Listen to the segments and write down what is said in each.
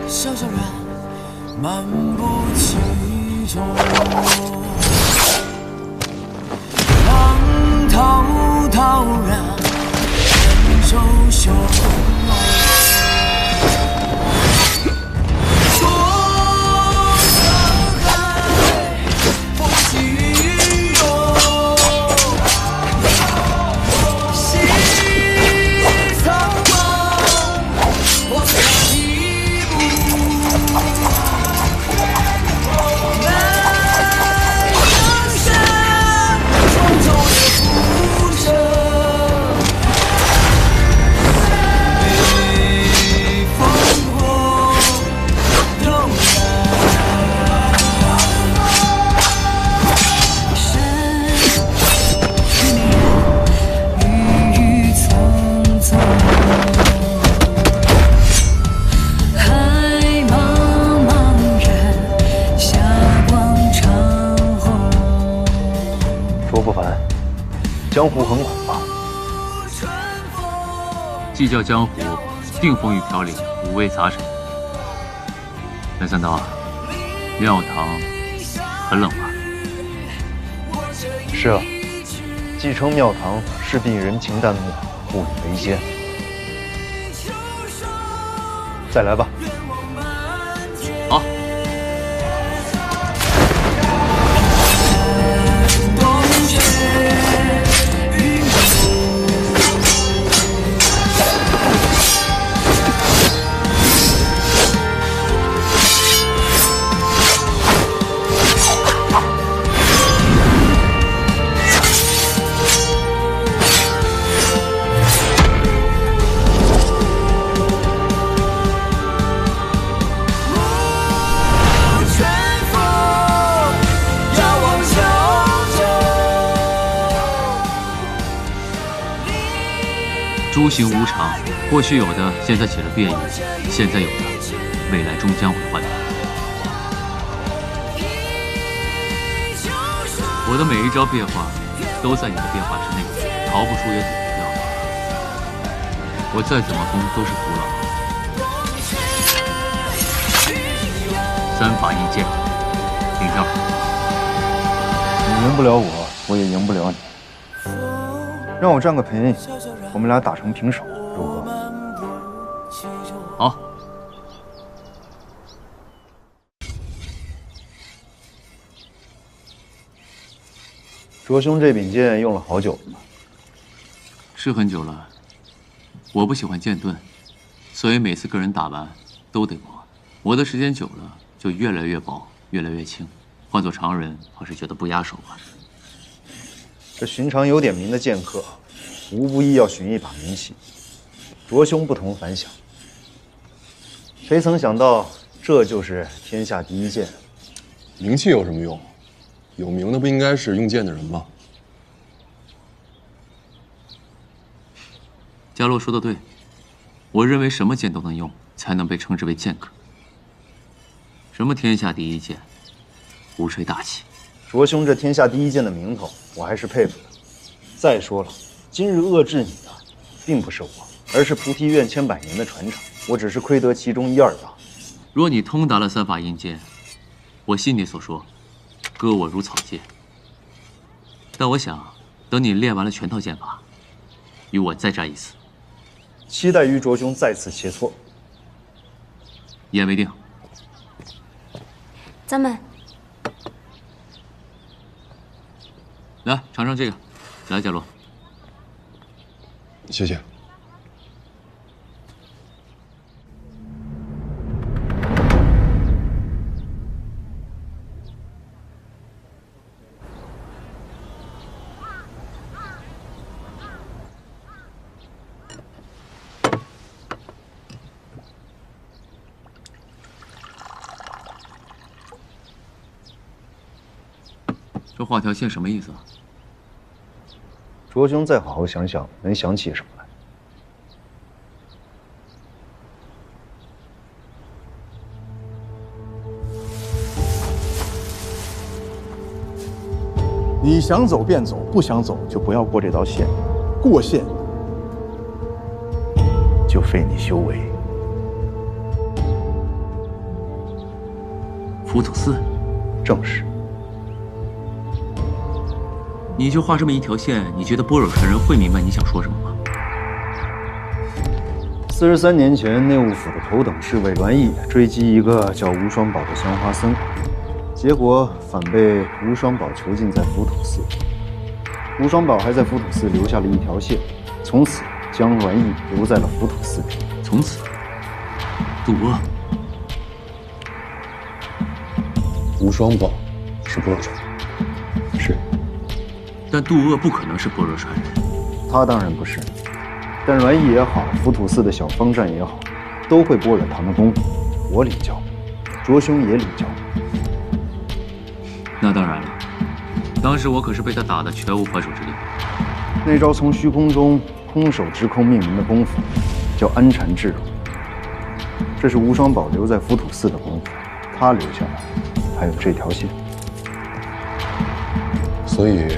小小然漫步其中，浪滔滔然人手汹说沧海风起涌，西苍茫往下一步。江湖很广吧？既叫江湖，定风雨飘零，五味杂陈。没想到庙堂很冷吧？是啊，继承庙堂势必人情淡漠，物以为艰。再来吧。好。诸行无常，过去有的，现在起了变异；现在有的，未来终将会换来。我的每一招变化，都在你的变化之内，逃不出也躲不掉。我再怎么攻都是徒劳。三法一剑，领教。你赢不了我，我也赢不了你。让我占个便宜，我们俩打成平手，如何？好。卓兄这柄剑用了好久了吧？是很久了。我不喜欢剑盾，所以每次跟人打完都得磨。磨的时间久了，就越来越薄，越来越轻。换做常人，怕是觉得不压手吧。这寻常有点名的剑客，无不意要寻一把名气。卓兄不同凡响，谁曾想到这就是天下第一剑？名气有什么用？有名的不应该是用剑的人吗？伽罗说的对，我认为什么剑都能用，才能被称之为剑客。什么天下第一剑，无吹大气。卓兄这天下第一剑的名头，我还是佩服的。再说了，今日遏制你的，并不是我，而是菩提院千百年的传承。我只是窥得其中一二罢。若你通达了三法印剑，我信你所说，割我如草芥。但我想，等你练完了全套剑法，与我再战一次。期待与卓兄再次切磋。一言为定。咱们来尝尝这个，来，伽罗。谢谢。这画条线什么意思啊？卓兄再好好想想，能想起什么来？你想走便走，不想走就不要过这道线。过线就废你修为。浮屠寺，正是。你就画这么一条线，你觉得般若传人会明白你想说什么吗43年前，内务府的头等侍卫栾毅追击一个叫无双宝的香花僧，结果反被无双宝囚禁在浮屠寺。无双宝还在浮屠寺留下了一条线，从此将栾毅留在了浮屠寺里。从此，渡阿。无双宝是般若传人，是，但渡阿不可能是般若传人。他当然不是，但栾毅也好，浮屠寺的小方丈也好，都会般若堂的功夫，我领教，卓兄也领教。那当然了，当时我可是被他打得全无还手之力。那招从虚空中空手直空命名的功夫，叫安禅智容。这是无双宝留在浮屠寺的功夫，他留下来，还有这条线。所以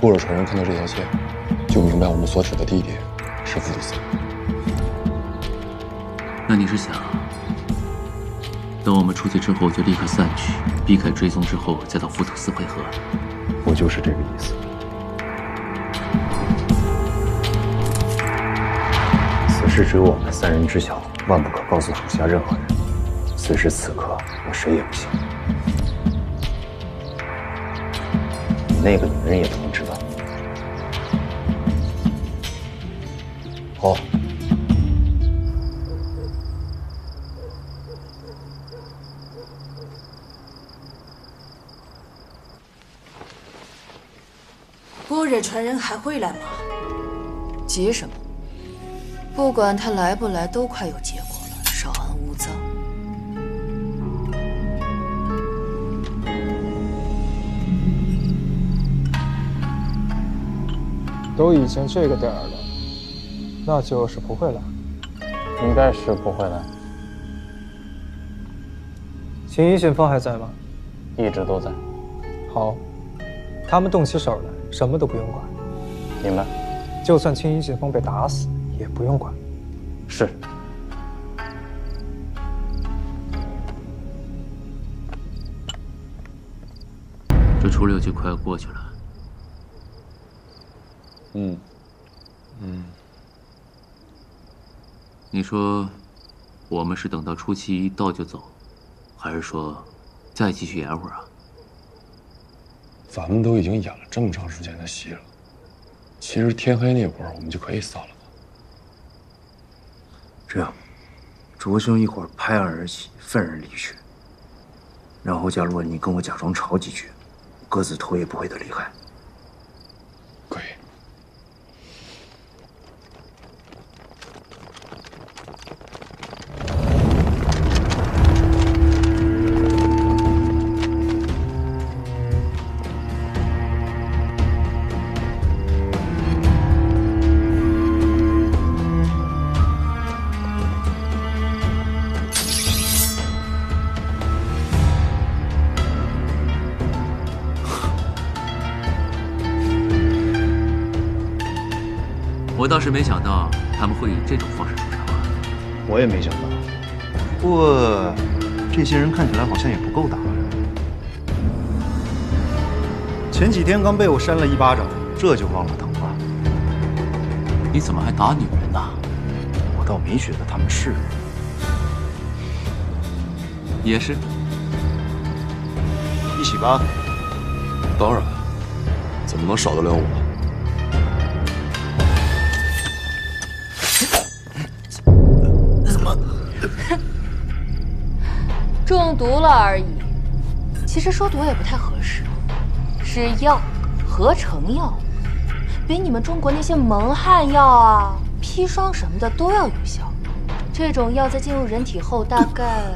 般若传人看到这条线，就明白我们所指的地点是浮屠寺。那你是想，等我们出去之后就立刻散去，避开追踪之后再到浮屠寺会合？我就是这个意思。此事只有我们3人知晓，万不可告诉属下任何人。此时此刻，我谁也不信。你那个女人也不能知道。好。般若传人还会来吗？急什么？不管他来不来，都快有结果了，稍安勿躁。都已经这个点儿了，那就是不会来。应该是不会来。秦一信芳还在吗？一直都在。好，他们动起手来，什么都不用管。明白。就算青衣信风被打死，也不用管。是。这初6就快要过去了。你说，我们是等到初7一到就走，还是说再继续演会儿啊？咱们都已经演了这么长时间的戏了，其实天黑那会儿我们就可以散了吧？这样，卓兄一会儿拍案而起，愤然离去。然后，假如你跟我假装吵几句，各自头也不回的离开。可以。我倒是没想到他们会以这种方式出场啊！我也没想到，不过这些人看起来好像也不够打。前几天刚被我扇了一巴掌，这就忘了疼了。你怎么还打女人呢？我倒没觉得他们是人。也是。一起吧。当然，怎么能少得了我？中毒了而已，其实说毒也不太合适，是药，合成药，比你们中国那些蒙汗药啊、砒霜什么的都要有效。这种药在进入人体后，大概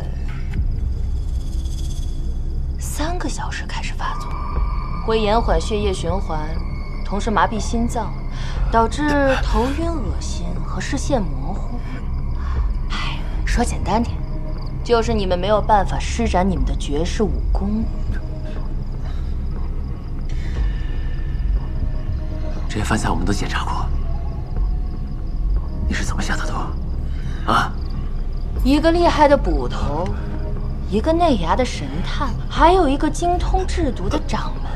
3个小时开始发作，会延缓血液循环，同时麻痹心脏，导致头晕、恶心和视线模糊。哎，说简单点，就是你们没有办法施展你们的绝世武功。饭菜我们都检查过，你是怎么下的毒？啊？一个厉害的捕头，一个内衙的神探，还有一个精通制毒的掌门，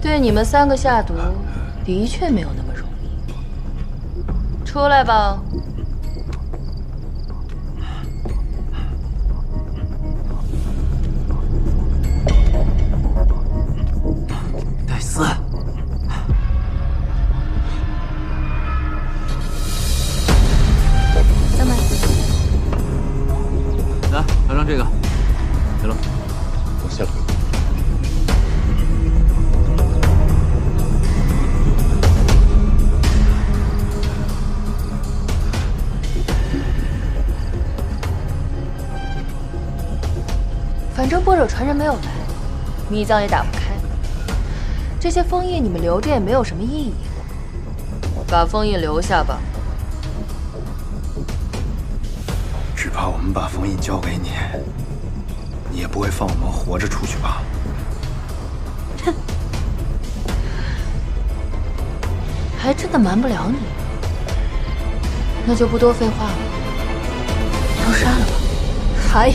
对你们3个下毒，的确没有那么容易。出来吧。戴斯。怎么？来，拿张这个，行了，我谢了。反正般若传人没有来，密藏也打不开，这些封印你们留着也没有什么意义，把封印留下吧。只怕我们把封印交给你，你也不会放我们活着出去吧？哼，还真的瞒不了你。那就不多废话了，都杀了吧。还。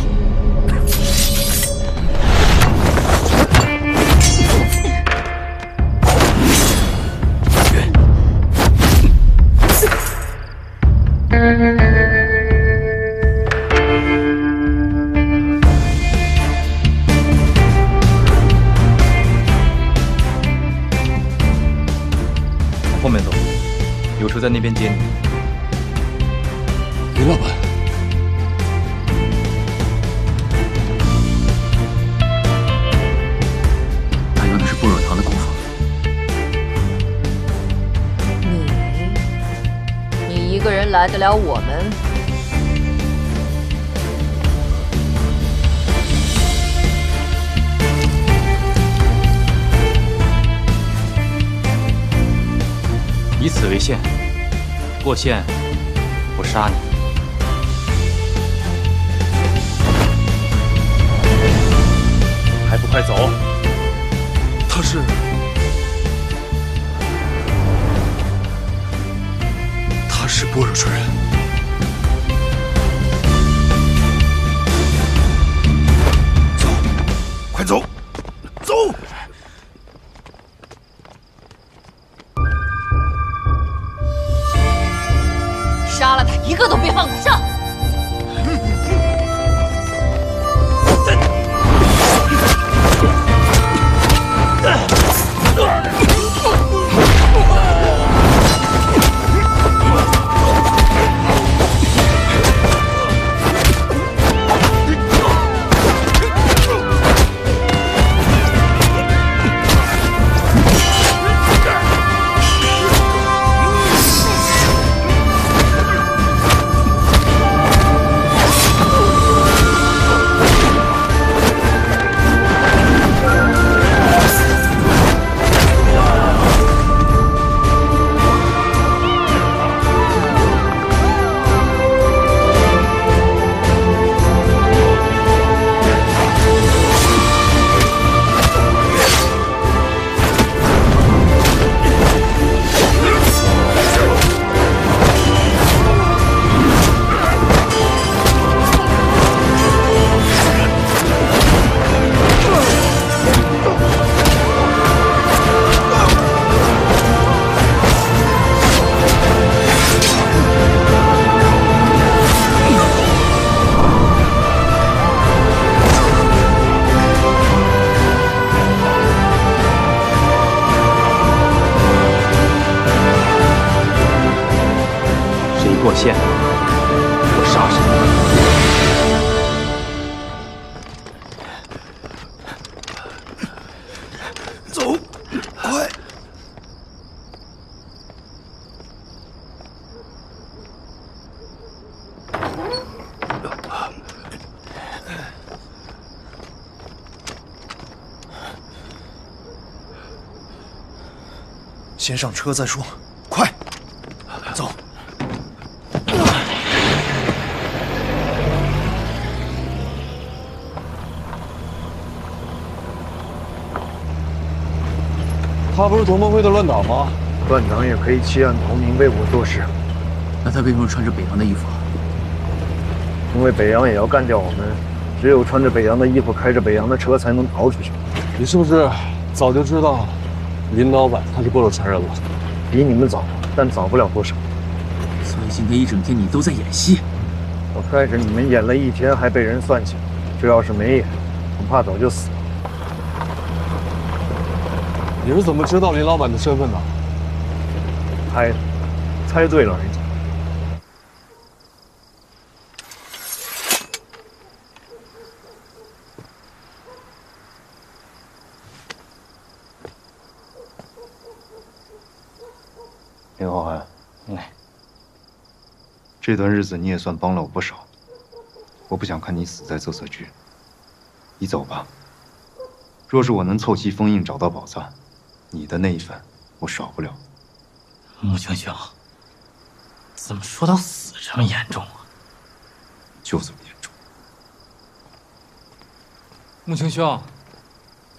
后面走，有车在那边接你。林老板，他用的是般若堂的功夫。你一个人来得了我们？以此为限，过线我杀你。还不快走！他是般若传人。走，快走，走！杀了他，一个都别放过！上！过线，我杀谁！走，快！先上车再说，快，走。他不是同盟会的乱党吗？乱党也可以弃暗投明，为我做事。那他为什么穿着北洋的衣服？因为北洋也要干掉我们，只有穿着北洋的衣服，开着北洋的车，才能逃出去。你是不是早就知道林老板他是波若传人了？比你们早，但早不了多少。所以今天一整天你都在演戏。我带着你们演了一天，还被人算计，这要是没演，恐怕早就死了。你是怎么知道林老板的身份的？猜的，猜对了而已。林浩涵，这段日子你也算帮了我不少。我不想看你死在泽色居，你走吧。若是我能凑齐封印，找到宝藏，你的那一份我少不了。穆青兄，怎么说到死这么严重啊？就这么严重。穆青兄，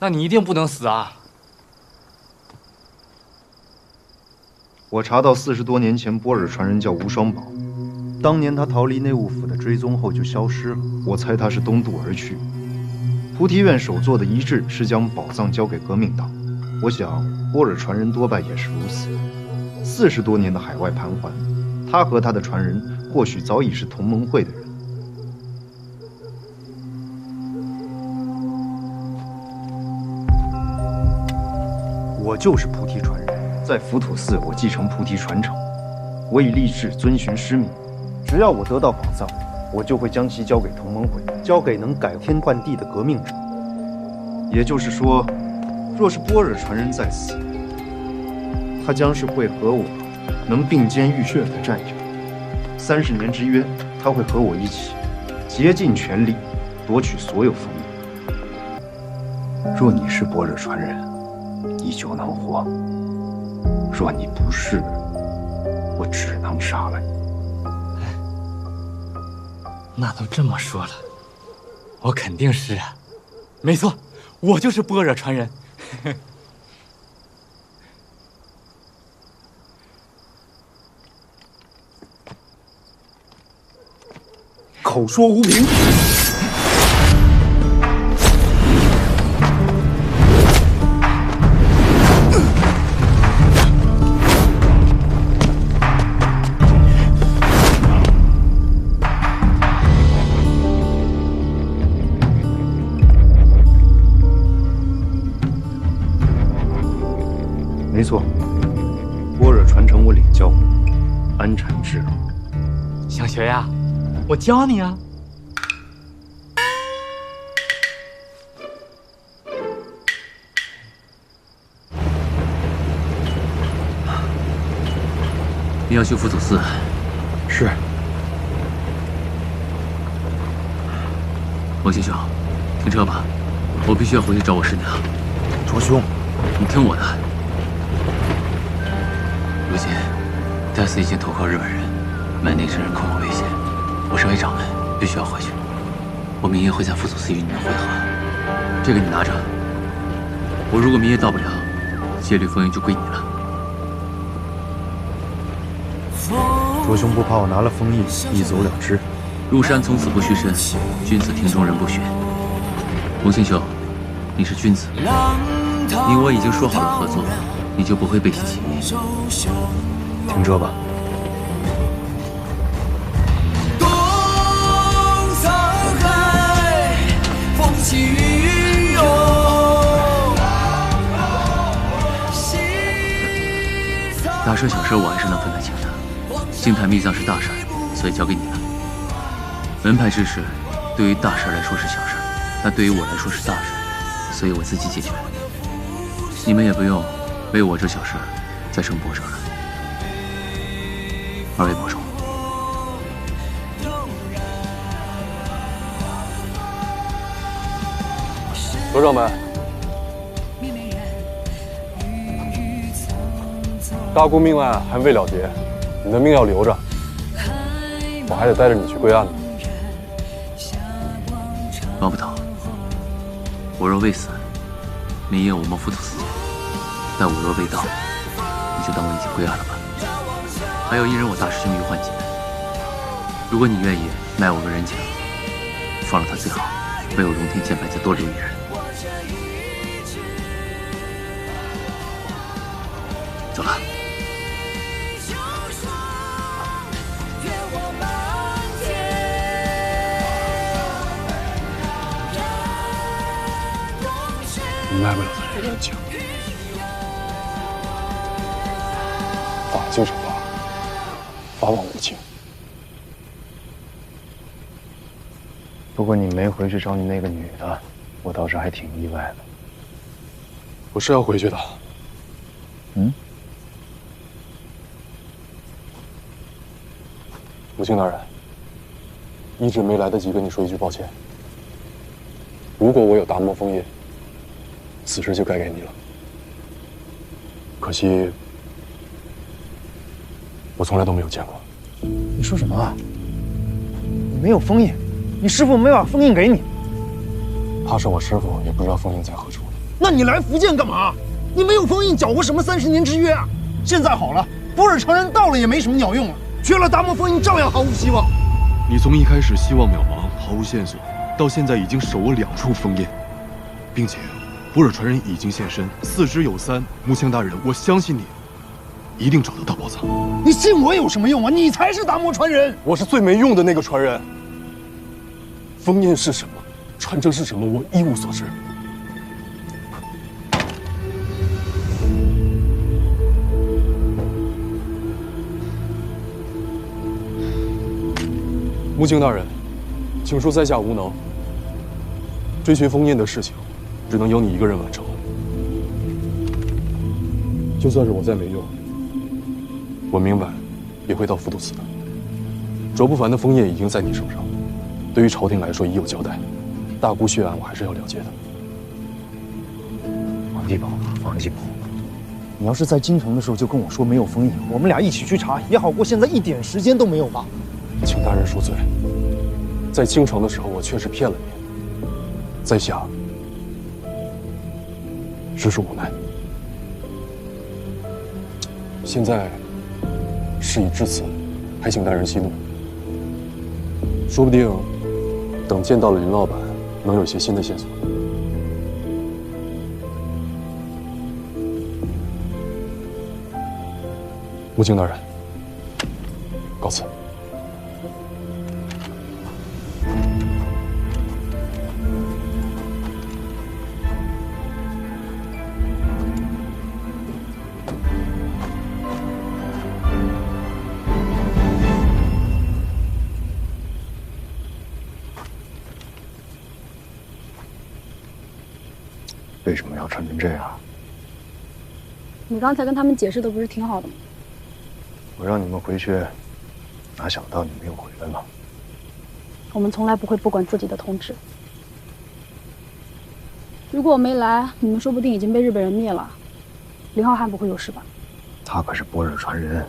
那你一定不能死啊！我查到40多年前波尔传人叫无双宝，当年他逃离内务府的追踪后就消失了。我猜他是东渡而去。菩提院首座的遗志是将宝藏交给革命党，我想波尔传人多半也是如此。40多年的海外盘桓，他和他的传人或许早已是同盟会的人。我就是菩提传人。在浮屠寺，我继承菩提传承，我已立志遵循师命。只要我得到宝藏，我就会将其交给同盟会，交给能改天换地的革命者。也就是说，若是波尔传人在此，他将是会和我能并肩浴血的战友。30年之约，他会和我一起竭尽全力夺取所有封印。若你是波尔传人，你就能活。若你不是，我只能杀了你。那都这么说了，我肯定是啊，没错，我就是般若传人。口说无凭。没错，般若传承我领教，安禅智了。想学呀？我教你啊。你要去浮屠寺？是。王星兄，停车吧，我必须要回去找我师娘。卓兄。你听我的。如今，戴斯已经投靠日本人，门内之人恐有危险。我身为掌门，必须要回去。我明夜会在副祖寺与你们会合，这个你拿着。我如果明夜到不了，戒律封印就归你了。卓兄不怕我拿了封印一走了之？入山从此不虚身，君子庭中人不寻。洪星兄，你是君子。你我已经说好了合作，你就不会背弃情谊。停车吧。东沧海，风起云涌。大事小事我还是能分得清的。净坛秘藏是大事，所以交给你了。门派之事，对于大事来说是小事，但对于我来说是大事，所以我自己解决。你们也不用为我这小事再生波折了。二位保重。罗掌门，大姑命案还未了结，你的命要留着，我还得带着你去归案呢。王捕头，我若未死，明夜我们浮屠寺见。待我若未到，你就当我已经归案了吧。还有一人，我大师兄于焕杰，如果你愿意卖我个人情，放了他最好，为我荣天剑派再多留一人。走了。 卖不了他的人情，法就是法，法网无情。不过你没回去找你那个女的，我倒是还挺意外的。我是要回去的。嗯。母亲大人，一直没来得及跟你说一句抱歉。如果我有达摩枫叶， 此事就该给你了。可惜，我从来都没有见过。你说什么啊？你没有封印，你师父没把封印给你。怕是我师父也不知道封印在何处。那你来福建干嘛？你没有封印，搅和什么30年之约啊？现在好了，博尔传人到了也没什么鸟用了，缺了达摩封印照样毫无希望。你从一开始希望渺茫，毫无线索，到现在已经手握2处封印，并且。 博尔传人已经现身，4之有3。木枪大人，我相信你，一定找得到宝藏。你信我有什么用啊？你才是达摩传人，我是最没用的那个传人。封印是什么，传承是什么，我一无所知。木青大人，请恕在下无能。追寻封印的事情。 只能由你一个人完成。就算是我再没用，我明晚也会到福都寺的。卓不凡的封印已经在你手上，对于朝廷来说已有交代。大姑血案我还是要了结的。王继宝，王继宝，你要是在京城的时候就跟我说没有封印，我们俩一起去查也好过现在一点时间都没有吧？请大人恕罪，在京城的时候我确实骗了你，在下。 实属无奈。现在事已至此，还请大人息怒。说不定等见到了林老板，能有一些新的线索。木青大人，告辞。 为什么要穿成这样？你刚才跟他们解释的不是挺好的吗？我让你们回去，哪想到你们又回来了。我们从来不会不管自己的同志。如果我没来，你们说不定已经被日本人灭了。林浩瀚不会有事吧？他可是般若传人，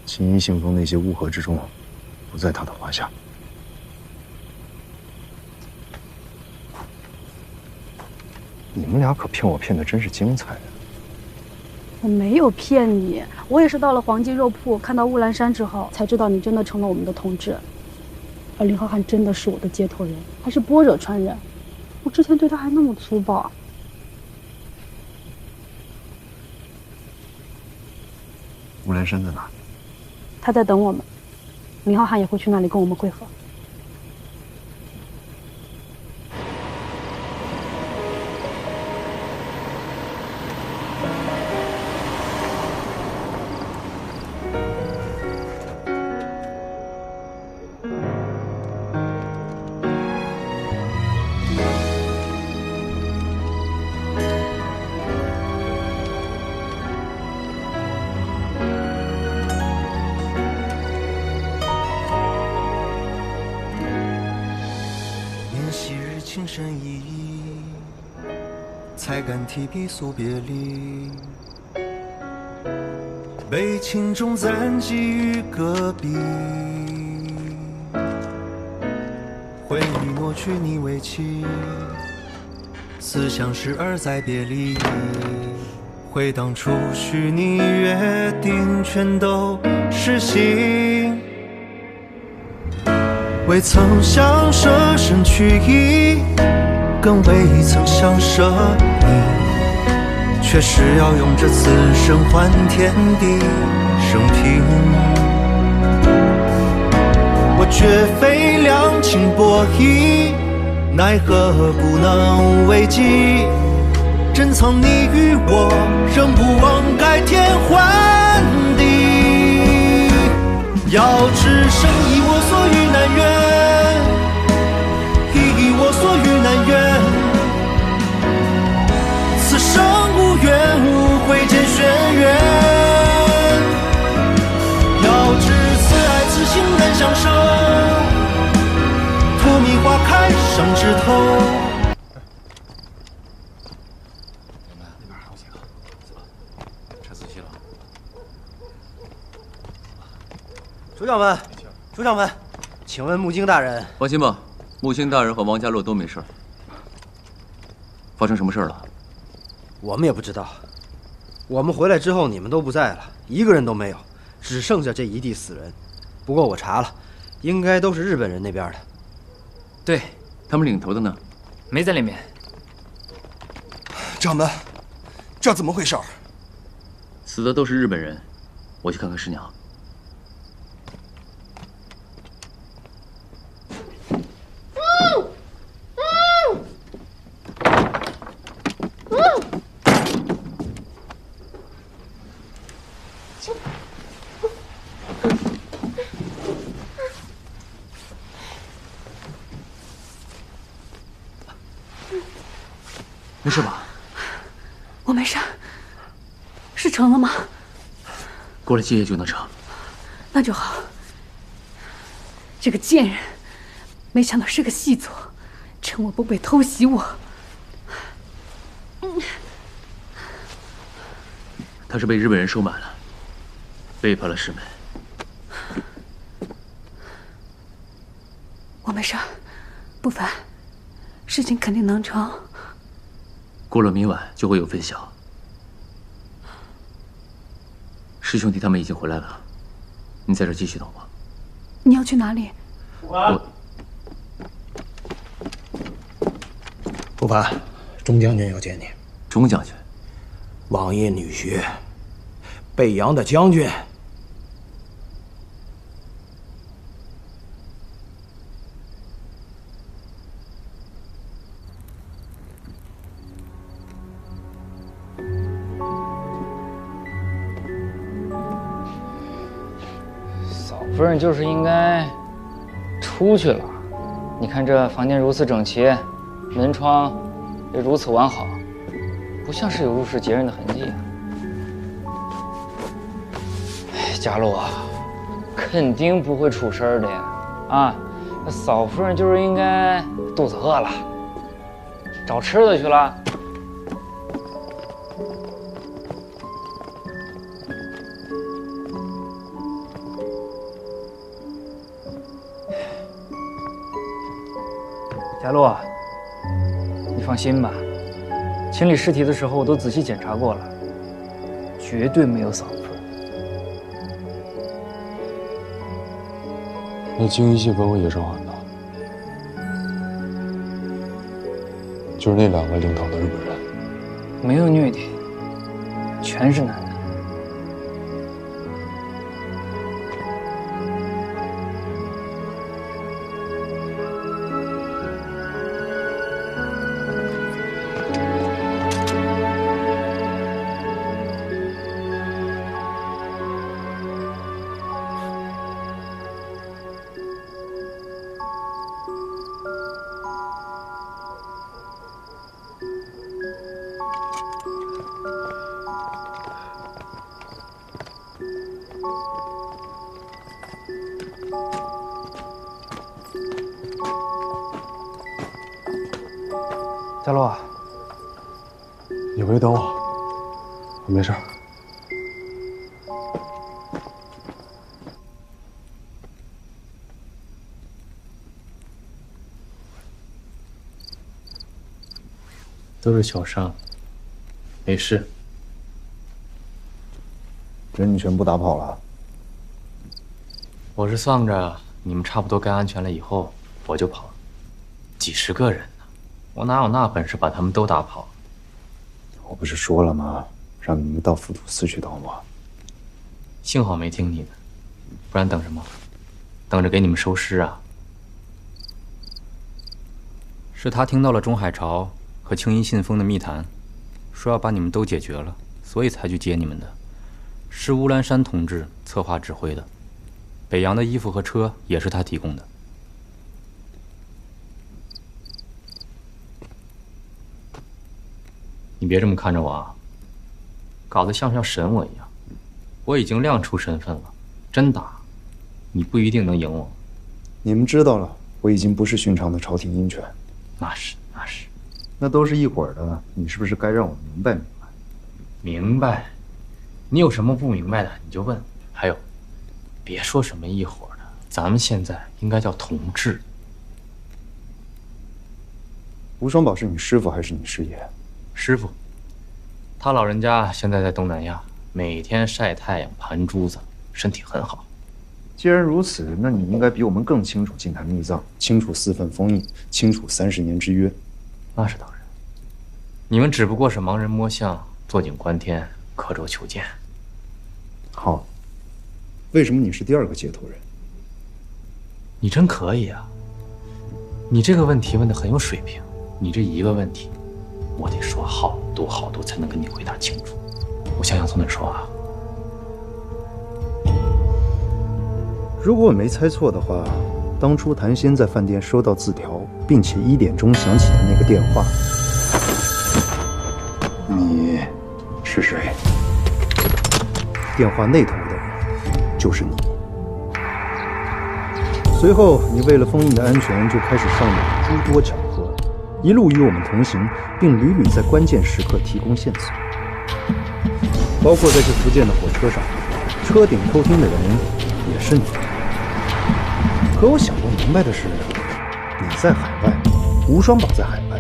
秦一信封那些乌合之众，不在他的话下。 你们俩可骗我骗的真是精彩啊！我没有骗你，我也是到了黄记肉铺看到乌兰山之后，才知道你真的成了我们的同志。而林浩瀚真的是我的接头人，还是般若传人。我之前对他还那么粗暴。乌兰山在哪？他在等我们，林浩瀚也会去那里跟我们会合。 情深意，才敢提笔诉别离。悲情中暂寄于戈壁，回忆挪去你为妻，思乡时而再别离。回当初许你约定全都实行，未曾想舍身取义，更未曾想舍你，却是要用这此生换天地生平。我绝非两情博弈，奈何不能为继。珍藏你与我，仍不忘改天换地。要只身以我所欲难圆，以我所欲难圆。此生无怨无悔见轩辕。要知此爱此情难相守，荼蘼花开上枝头。首长们，首长们，请问木京大人？放心吧，木星大人和王家洛都没事。发生什么事了？我们也不知道。我们回来之后，你们都不在了，一个人都没有，只剩下这一地死人。不过我查了，应该都是日本人那边的。对，他们领头的呢？没在里面。掌门，这怎么回事？死的都是日本人，我去看看师娘。没事吧？我没事。是成了吗？过了7夜就能成。那就好。这个贱人，没想到是个细作，趁我不备偷袭我。他是被日本人收买了，背叛了师门。我没事，不烦，事情肯定能成。过了明晚就会有分晓。师兄弟他们已经回来了，你在这继续等我。你要去哪里？不烦，钟将军要见你。钟将军，王爷女婿，北洋的将军。夫人就是应该出去了。你看这房间如此整齐，门窗也如此完好，不像是有入室劫人的痕迹啊。哎，佳璐啊，肯定不会出事的呀！啊，那嫂夫人就是应该肚子饿了，找吃的去了。佳璐，你放心吧，清理尸体的时候我都仔细检查过了，绝对没有嫂夫人。那京一信分会也生还的，就是那2个领头的日本人，没有女的，全是男的。佳璐啊，你回去等我，我没事。都是小伤，没事。人你全部打跑了？我是算着你们差不多该安全了以后，我就跑了。几十个人呢，我哪有那本事把他们都打跑？我不是说了吗？让你们到副都司去等我。幸好没听你的，不然等什么？等着给你们收尸啊！是他听到了钟海潮和青衣信封的密谈，说要把你们都解决了，所以才去接你们的。是乌兰山同志策划指挥的，北洋的衣服和车也是他提供的。你别这么看着我啊，搞得像是要审我一样。我已经亮出身份了，真打，你不一定能赢我。你们知道了，我已经不是寻常的朝廷鹰犬。那是，那都是一伙儿的，你是不是该让我明白明白？明白，你有什么不明白的你就问。还有，别说什么一伙的，咱们现在应该叫同志。吴双宝是你师傅还是你师爷？师傅，他老人家现在在东南亚，每天晒太阳盘珠子，身体很好。既然如此，那你应该比我们更清楚禁坛密藏，清楚4份封印，清楚30年之约。那是当然，你们只不过是盲人摸象，坐井观天，刻舟求剑。好，为什么你是第2个接头人？你真可以啊！你这个问题问得很有水平，你这一个问题，我得说好多好多才能跟你回答清楚。我想想从哪说啊？如果我没猜错的话，当初谭仙在饭店收到字条，并且1点钟响起的那个电话，你是谁？电话那头的人就是你。随后，你为了封印的安全，就开始上演诸多巧合，一路与我们同行，并屡屡在关键时刻提供线索。包括在去福建的火车上，车顶偷听的人也是你。可我想不明白的是，你在海外，吴双宝在海外，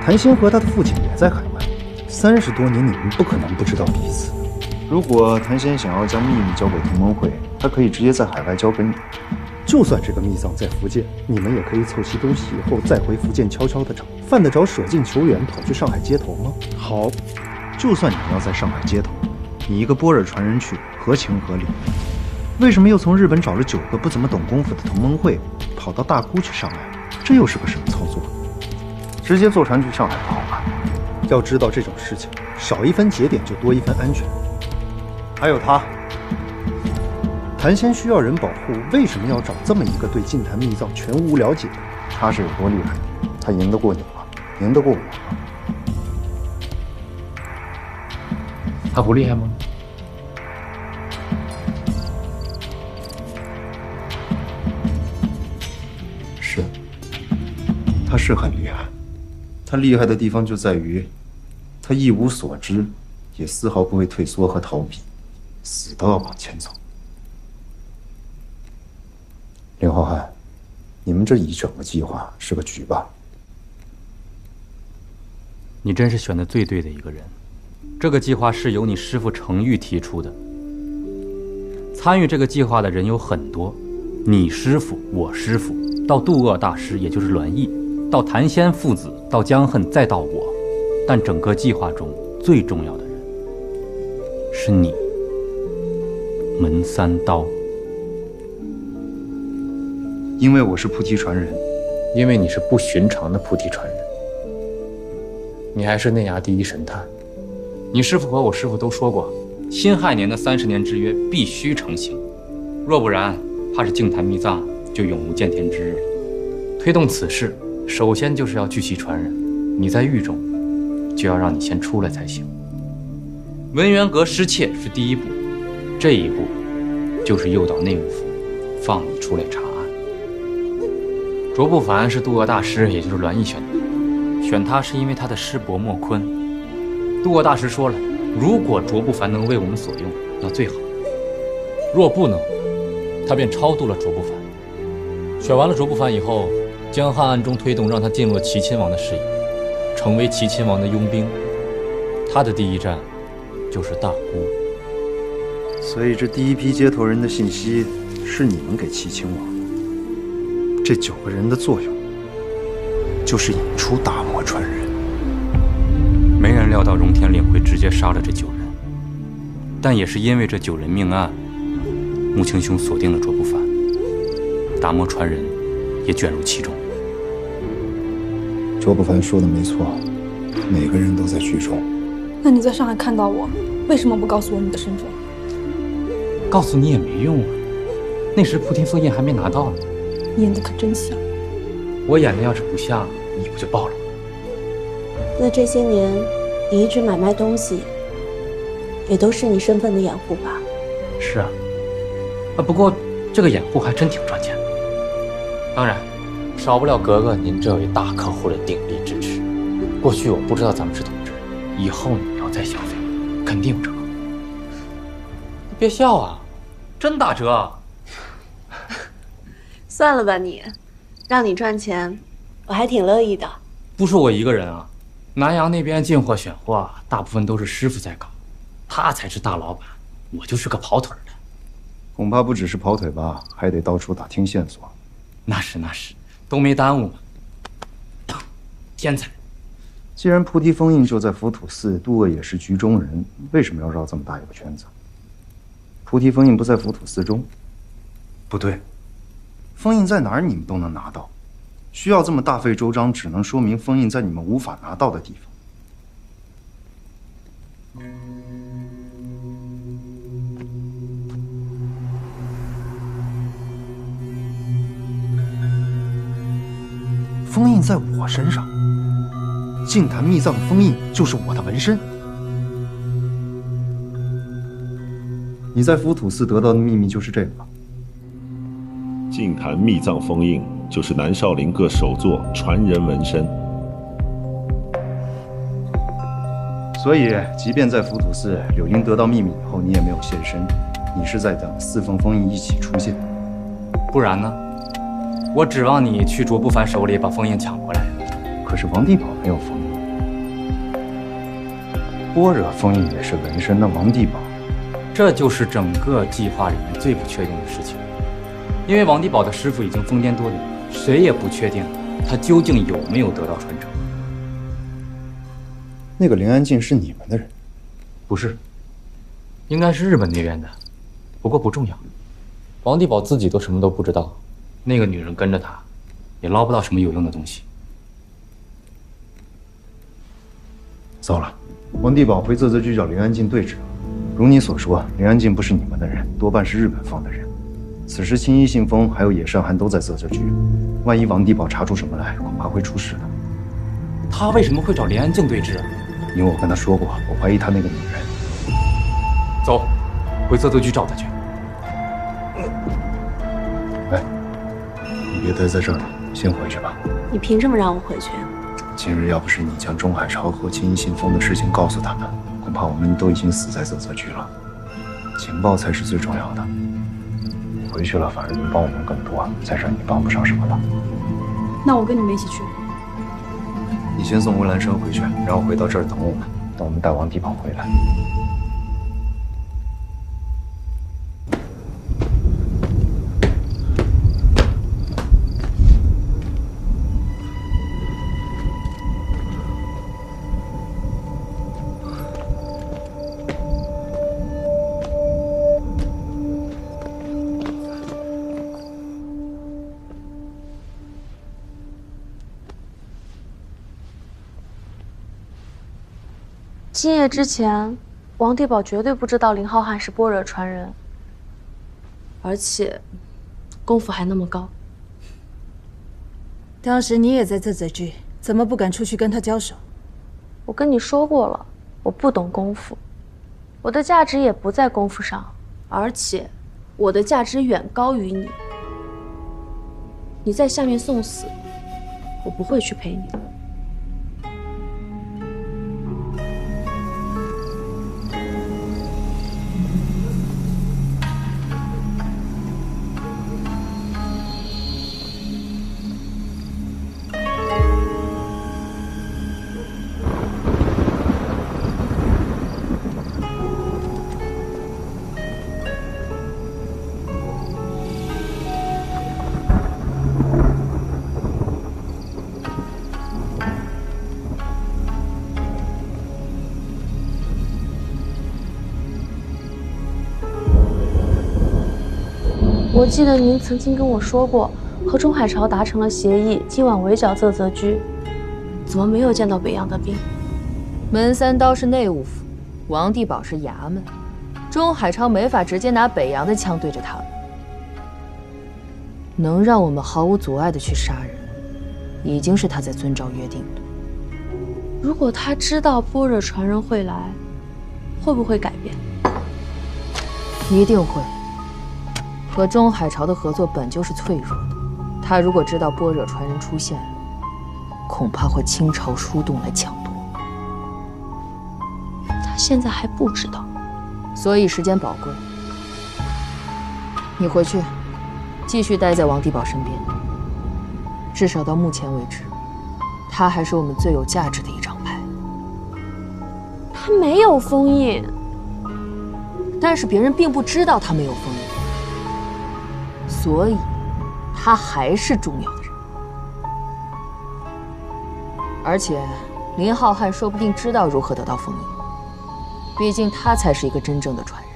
谭鑫和他的父亲也在海外，30多年你们不可能不知道彼此。如果谭鑫想要将秘密交给同盟会，他可以直接在海外交给你。就算这个密藏在福建，你们也可以凑齐东西以后再回福建悄悄地找，犯得着舍近求远跑去上海接头吗？好，就算你们要在上海接头，你一个般若传人去，合情合理。为什么又从日本找了9个不怎么懂功夫的同盟会，跑到大沽去上岸？这又是个什么操作？直接坐船去上海不好吗？要知道这种事情，少1分节点就多1分安全。还有他，谭仙需要人保护，为什么要找这么一个对禁坛密藏全无了解的？他是有多厉害？他赢得过你吗？赢得过我吗？他不厉害吗？是，他是很厉害。他厉害的地方就在于，他一无所知，也丝毫不会退缩和逃避，死都要往前走。林浩瀚，你们这一整个计划是个局吧？你真是选的最对的一个人。这个计划是由你师父程昱提出的。参与这个计划的人有很多，你师父、我师父，到渡厄大师，也就是栾毅，到谭仙父子，到江恨，再到我。但整个计划中最重要的人是你，门三刀。因为我是菩提传人，因为你是不寻常的菩提传人，你还是内衙第一神探。你师父和我师父都说过，辛亥年的30年之约必须成行，若不然，怕是净坛密藏就永无见天之日了。推动此事，首先就是要聚齐传人，你在狱中，就要让你先出来才行。文渊阁失窃是第一步，这一步就是诱导内务府放你出来查案。卓不凡是渡厄大师，也就是栾毅选的，选他是因为他的师伯莫坤。渡厄大师说了，如果卓不凡能为我们所用，那最好；若不能，他便超度了卓不凡。选完了卓不凡以后，江汉暗中推动，让他进入了齐亲王的视野，成为齐亲王的佣兵。他的第一站就是大沽。所以这第一批接头人的信息是你们给齐亲王。这9个人的作用，就是引出大魔传人。没人料到荣天令会直接杀了这9人，但也是因为这9人命案，穆青兄锁定了卓不凡，大魔传人也卷入其中。卓不凡说的没错，每个人都在剧中。那你在上海看到我，为什么不告诉我你的身份？告诉你也没用啊，那时菩提封印还没拿到呢。你演的可真像。我演的要是不像，你不就爆了吗？那这些年，你一直买卖东西，也都是你身份的掩护吧？是啊，不过这个掩护还真挺赚钱的。当然，少不了格格您这位大客户的鼎力支持。过去我不知道咱们是同志，以后你要再消费，肯定有折扣。别笑啊，真打折。算了吧你，让你赚钱，我还挺乐意的。不是我一个人啊，南阳那边进货选货大部分都是师傅在搞，他才是大老板，我就是个跑腿的。恐怕不只是跑腿吧，还得到处打听线索。那是，都没耽误嘛。天才！既然菩提封印就在浮屠寺，渡恶也是局中人，为什么要绕这么大一个圈子？菩提封印不在浮屠寺中？不对，封印在哪儿你们都能拿到，需要这么大费周章，只能说明封印在你们无法拿到的地方。封印在我身上，净坛密藏的封印就是我的纹身。你在浮屠寺得到的秘密就是这个吧？净坛密藏封印就是南少林各首座传人纹身。所以，即便在浮屠寺，柳英得到秘密以后，你也没有现身，你是在等4份封印一起出现。不然呢？我指望你去卓不凡手里把封印抢过来。可是王地宝没有封印，般若封印也是纹身，那王地宝，这就是整个计划里面最不确定的事情。因为王地宝的师傅已经疯癫多年，谁也不确定他究竟有没有得到传承。那个林安静是你们的人？不是，应该是日本那边的，不过不重要。王地宝自己都什么都不知道。那个女人跟着他，也捞不到什么有用的东西。糟了，王地宝回啧啧居找林安静对峙。如你所说，林安静不是你们的人，多半是日本方的人。此时青衣信封还有野上寒都在啧啧居，万一王地宝查出什么来，恐怕会出事的。他为什么会找林安静对峙？因为我跟他说过，我怀疑他那个女人。走，回啧啧居找他去。别待在这儿了，先回去吧。你凭什么让我回去？今日要不是你将中海朝和青衣信封的事情告诉他们，恐怕我们都已经死在啧啧居了。情报才是最重要的。回去了反而能帮我们更多，在这儿你帮不上什么了。那我跟你们一起去。你先送温岚生回去，然后回到这儿等我们，等我们带王地宝回来。今夜之前，王地宝绝对不知道林浩瀚是般若传人，而且功夫还那么高。当时你也在啧啧居，怎么不敢出去跟他交手？我跟你说过了，我不懂功夫，我的价值也不在功夫上，而且我的价值远高于你。你在下面送死，我不会去陪你。我记得您曾经跟我说过，和钟海潮达成了协议，今晚围剿啧居。怎么没有见到北洋的兵？门三刀是内务府，王地堡是衙门，钟海潮没法直接拿北洋的枪对着他们。能让我们毫无阻碍的去杀人，已经是他在遵照约定的。如果他知道般若传人会来，会不会改变？一定会。和钟海潮的合作本就是脆弱的，他如果知道般若传人出现，恐怕会倾巢出动来抢夺。他现在还不知道，所以时间宝贵。你回去，继续待在王地堡身边。至少到目前为止，他还是我们最有价值的一张牌。他没有封印，但是别人并不知道他没有封印。所以，他还是重要的人。而且，林浩瀚说不定知道如何得到封印，毕竟他才是一个真正的传人。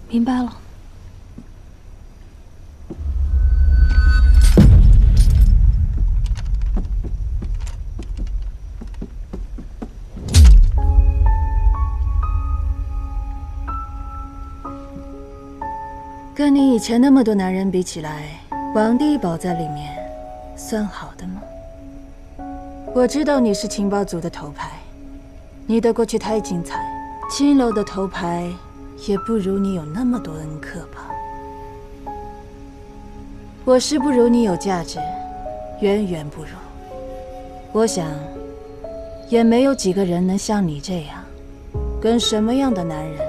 明白了。跟你以前那么多男人比起来，王地堡在里面算好的吗？我知道你是情报组的头牌，你的过去太精彩，青楼的头牌也不如你有那么多恩客吧。我是不如你有价值，远远不如。我想，也没有几个人能像你这样，跟什么样的男人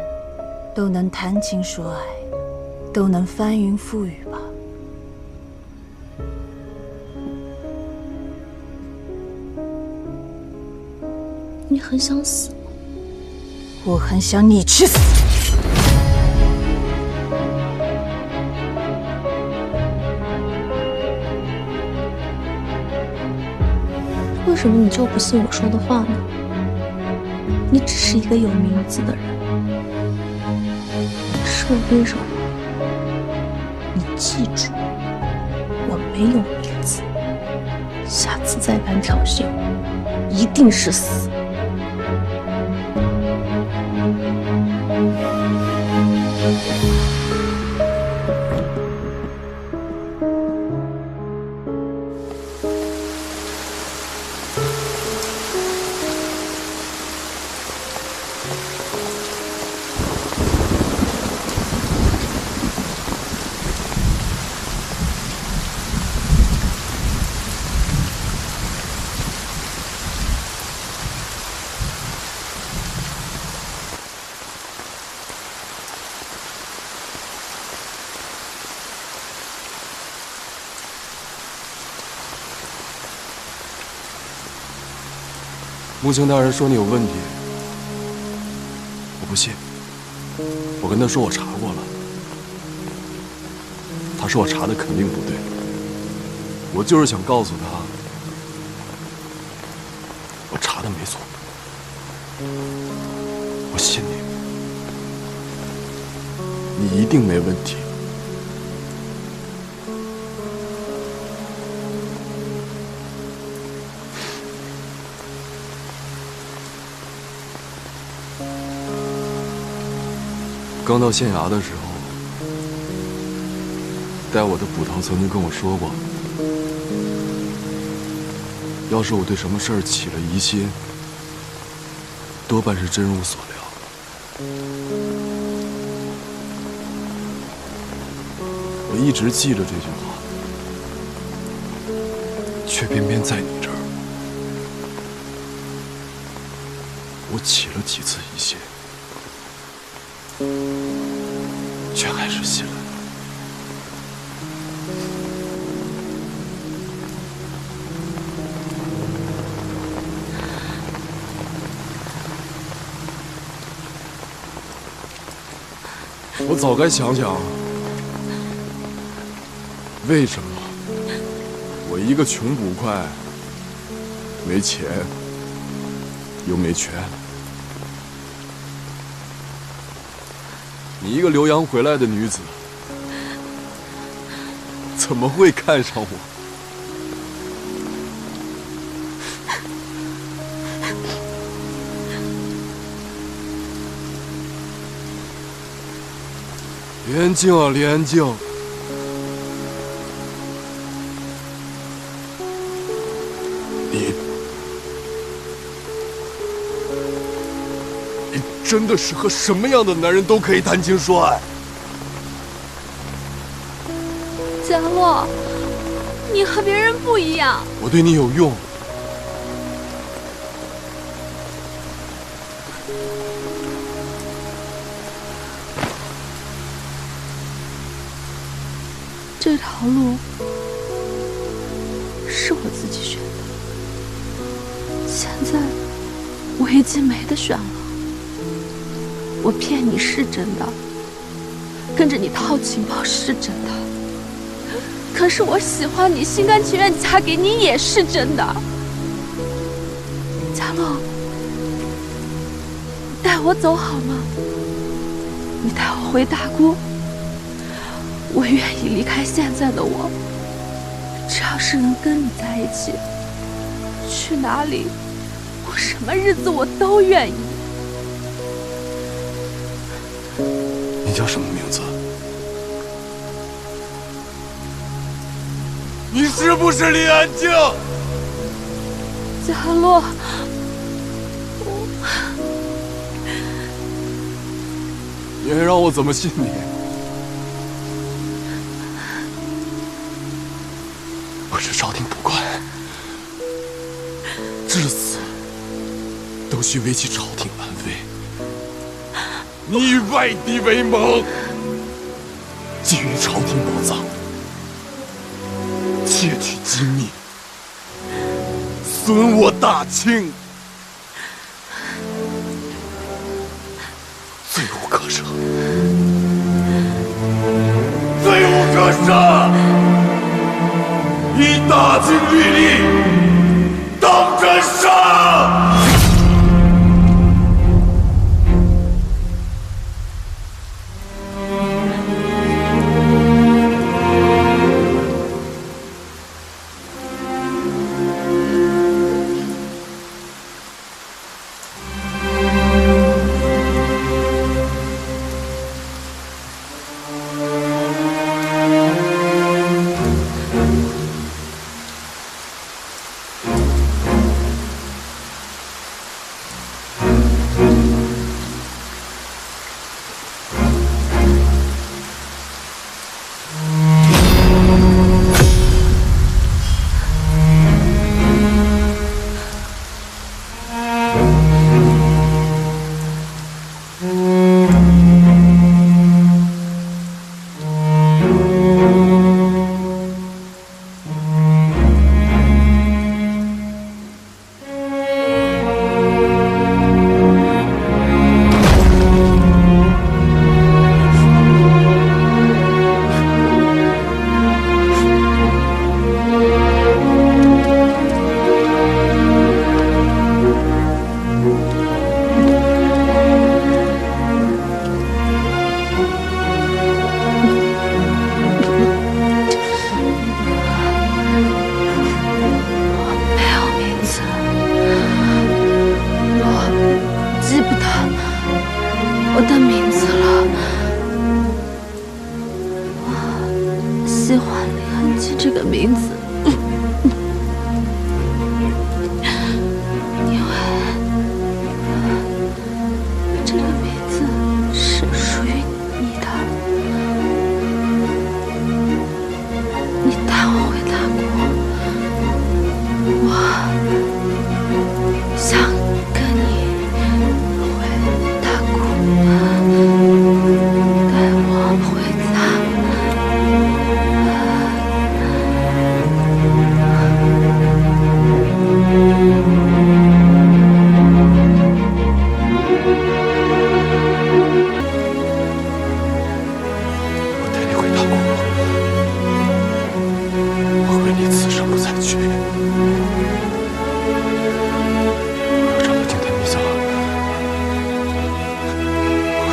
都能谈情说爱，都能翻云覆雨吧。你很想死吗？我很想你去死。为什么你就不信我说的话呢？你只是一个有名字的人，是我为什么？你记住，我没有名字，下次再敢挑衅我，一定是死。穆青大人说你有问题，我不信。我跟他说我查过了，他说我查的肯定不对。我就是想告诉他，我查的没错。我信你，你一定没问题。刚到县衙的时候，带我的捕头曾经跟我说过，要是我对什么事儿起了疑心，多半是真如所料。我一直记着这句话，却偏偏在你这儿，我起了几次疑心，却还是信了。我早该想想，为什么我一个穷捕快，没钱，又没权。你一个留洋回来的女子，怎么会看上我？连静啊，连静！你真的是和什么样的男人都可以谈情说爱？佳洛，你和别人不一样。我对你有用。这条路是我自己选的，现在我已经没得选了。我骗你是真的，跟着你套情报是真的，可是我喜欢你，心甘情愿嫁给你也是真的。佳洛，你带我走好吗？你带我回大姑。我愿意离开现在的我，只要是能跟你在一起，去哪里，过什么日子我都愿意。你叫什么名字？你是不是李安静？佳洛，你还让我怎么信你？我是朝廷不怪，至死都需维系朝廷安危。你与外敌为盟，觊觎朝廷宝藏，窃取机密，损我大清，罪无可赦，罪无可赦！以大清律例，当真杀！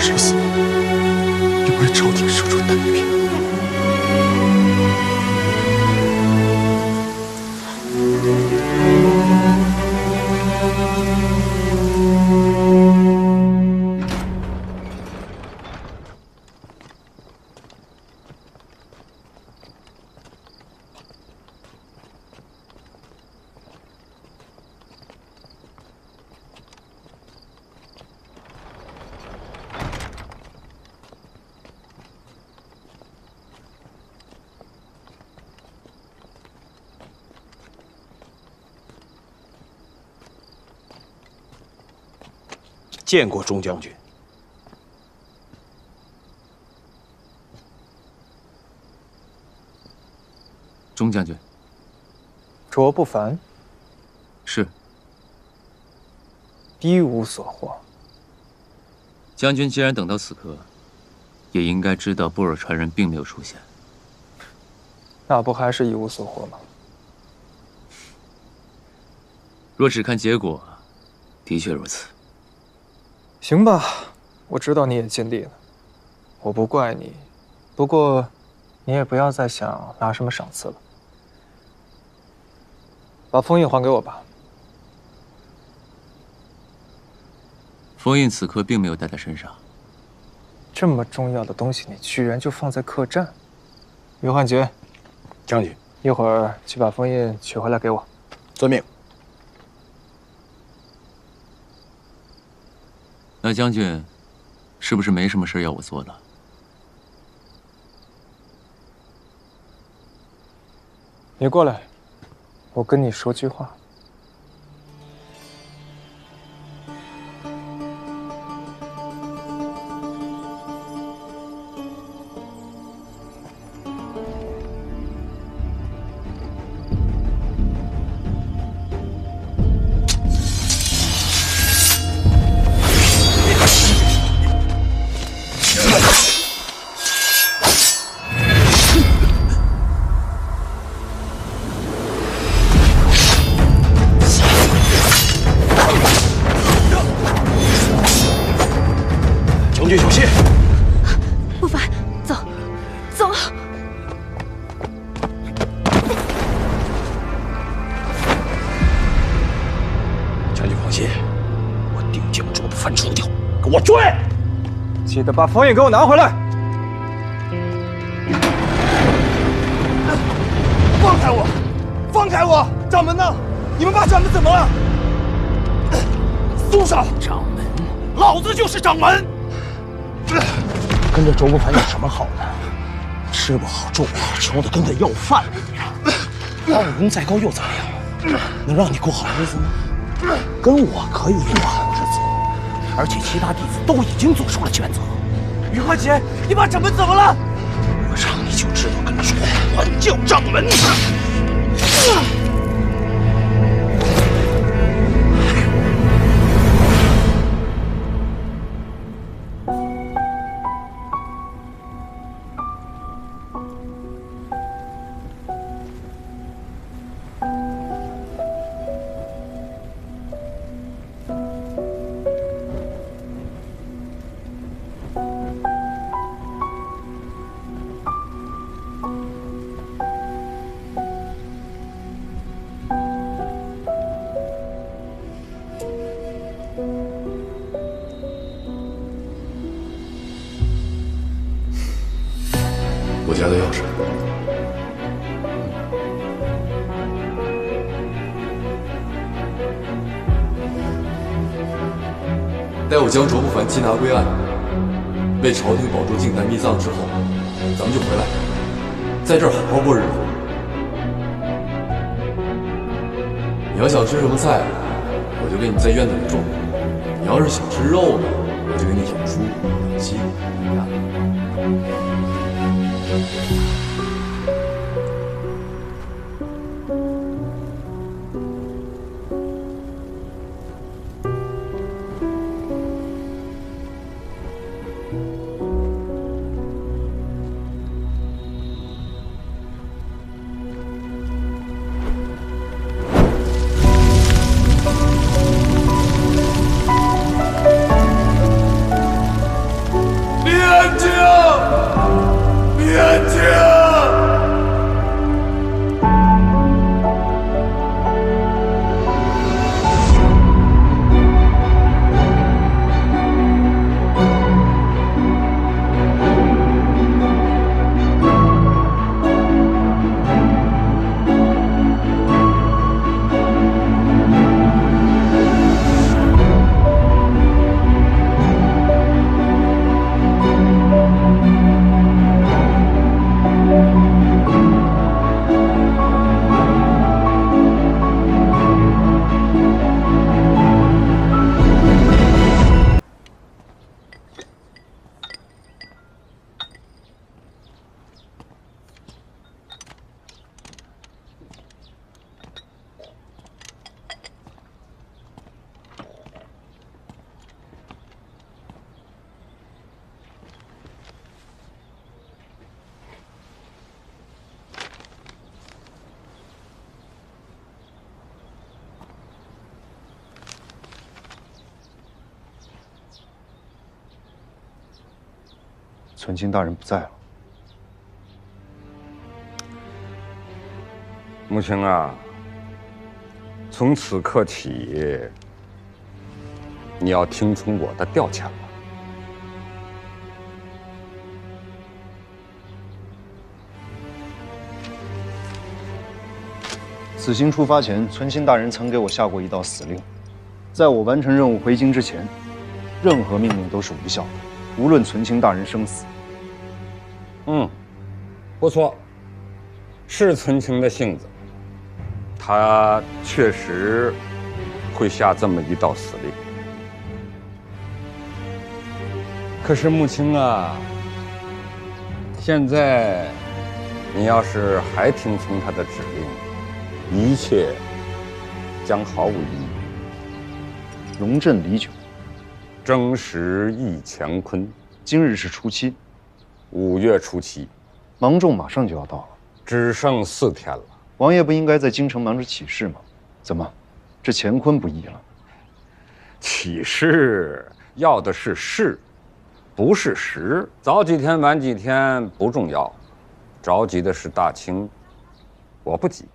谁死，又为朝廷生出太平。见过钟将军。钟将军，卓不凡，是。一无所获。将军既然等到此刻，也应该知道波尔传人并没有出现。那不还是一无所获吗？若只看结果，的确如此。行吧，我知道你也尽力了，我不怪你。不过，你也不要再想拿什么赏赐了。把封印还给我吧。封印此刻并没有带在身上。这么重要的东西，你居然就放在客栈？约翰杰，将军，一会儿去把封印取回来给我。遵命。那将军，是不是没什么事要我做的？你过来，我跟你说句话。将军小心！不凡，走，走。将军放心，我定将卓不凡除掉。给我追！记得把封印给我拿回来。放开我！放开我！掌门呢？你们把掌门怎么了？松手！掌门，老子就是掌门。跟着卓不凡有什么好的？吃不好住不好，穷的跟个要饭的一样。他武功再高又怎么样？能让你过好日子吗？跟我可以过好日子，而且其他弟子都已经做出了选择。于花姐，你把掌门怎么了？我让你就知道跟卓不凡叫掌门。我家的钥匙。待我将卓不凡缉拿归案，为朝廷保住靖难密藏之后，咱们就回来，在这儿好好过日子。你要想吃什么菜，我就给你在院子里种；你要是想吃肉呢，我就给你养猪、养鸡、养鸭。存亲大人不在了。母亲啊，从此刻起，你要听从我的调遣了。此行出发前，存亲大人曾给我下过一道死令，在我完成任务回京之前，任何命令都是无效的，无论存亲大人生死。不错，是存亲的性子，他确实会下这么一道死令。可是母亲啊，现在你要是还听从他的指令，一切将毫无意义。容朕理久。征时议乾坤，今日是初七，5月初7，芒种马上就要到了，只剩4天了。王爷不应该在京城忙着起事吗？怎么，这乾坤不易了？起事要的是事，不是时。早几天晚几天不重要，着急的是大清，我不急。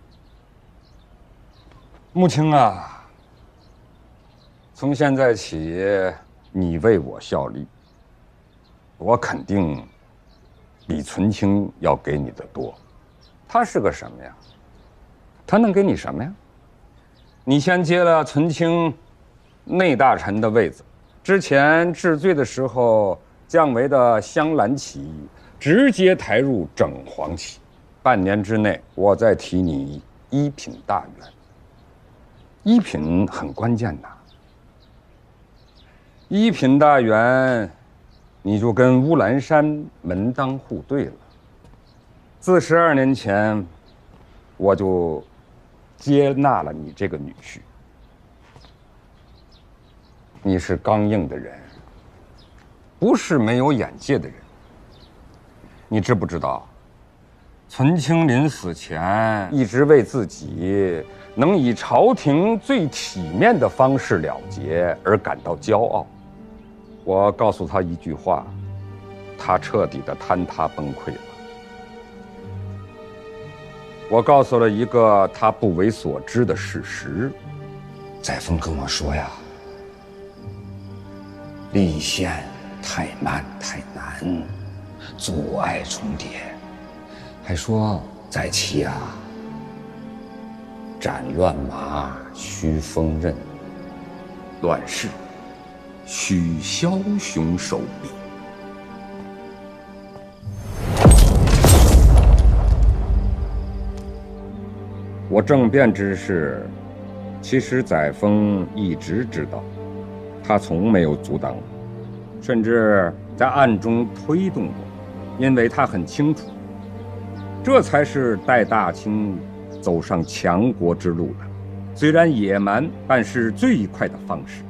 母亲啊，从现在起，你为我效力，我肯定比存清要给你的多。他是个什么呀？他能给你什么呀？你先接了存清内大臣的位子，之前治罪的时候降为的镶蓝旗，直接抬入整黄旗。半年之内，我再提你一品大员。一品很关键的，一品大员，你就跟乌兰山门当户对了。自12年前，我就接纳了你这个女婿。你是刚硬的人，不是没有眼界的人。你知不知道，存清临死前一直为自己能以朝廷最体面的方式了结而感到骄傲。我告诉他一句话，他彻底的坍塌崩溃了。我告诉了一个他不为所知的事实。载沣跟我说呀，立宪太慢太难，阻碍重叠，还说载期啊，斩乱麻须锋刃，乱世须枭雄守笔。我政变之事，其实载沣一直知道，他从没有阻挡我，甚至在暗中推动我，因为他很清楚，这才是带大清走上强国之路的，虽然野蛮，但是最快的方式。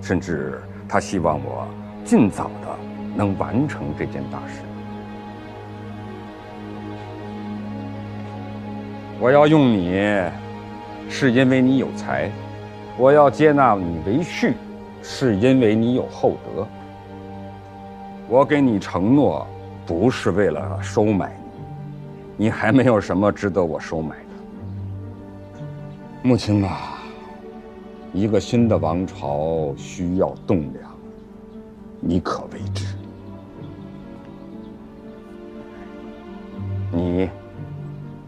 甚至他希望我尽早的能完成这件大事。我要用你，是因为你有才；我要接纳你为婿，是因为你有厚德。我给你承诺，不是为了收买你，你还没有什么值得我收买的。母亲啊，一个新的王朝需要栋梁，你可为之。你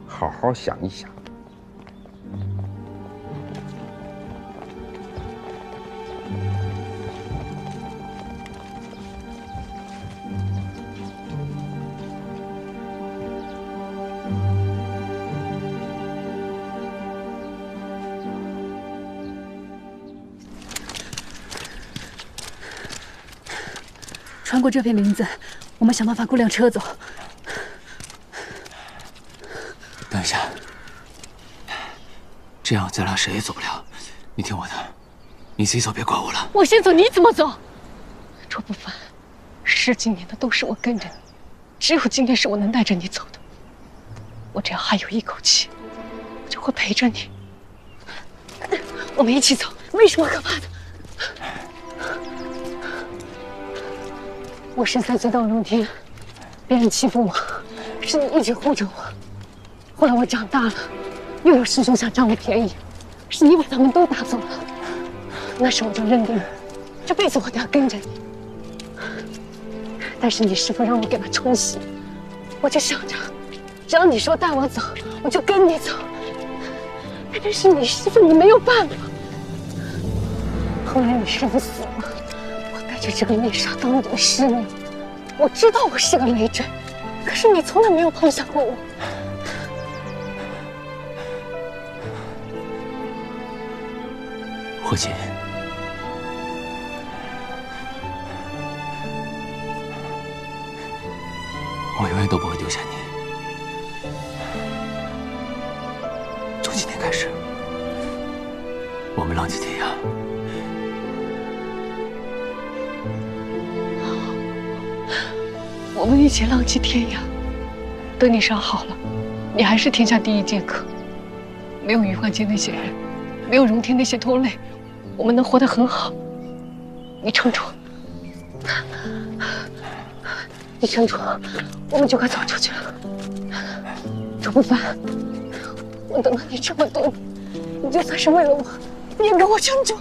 好好想一想。穿过这片林子，我们想办法雇辆车走。等一下，这样咱俩谁也走不了。你听我的，你自己走，别管我了。我先走，你怎么走？卓不凡，10几年的都是我跟着你，只有今天是我能带着你走的。我只要还有一口气，我就会陪着你。我们一起走，没什么可怕的。我13岁到荣天，别人欺负我，是你一直护着我。后来我长大了，又有师兄想占我便宜，是你把他们都打走了。那时我就认定，这辈子我都要跟着你。但是你师父让我给他冲洗，我就想着，只要你说带我走，我就跟你走。但这是你师父，你没有办法。后来你师父死了，我带着这个面纱当你的师娘。我知道我是个累赘，可是你从来没有抛下过我。霍锦，我永远都不会丢下你。从今天开始，我们浪迹天涯。我们一起浪迹天涯。等你伤好了，你还是天下第一剑客。没有余幻界那些人，没有荣天那些拖累，我们能活得很好。你撑住，你撑住，我们就快走出去了。周不凡，我等了你这么多年，你就算是为了我，你也给我撑住。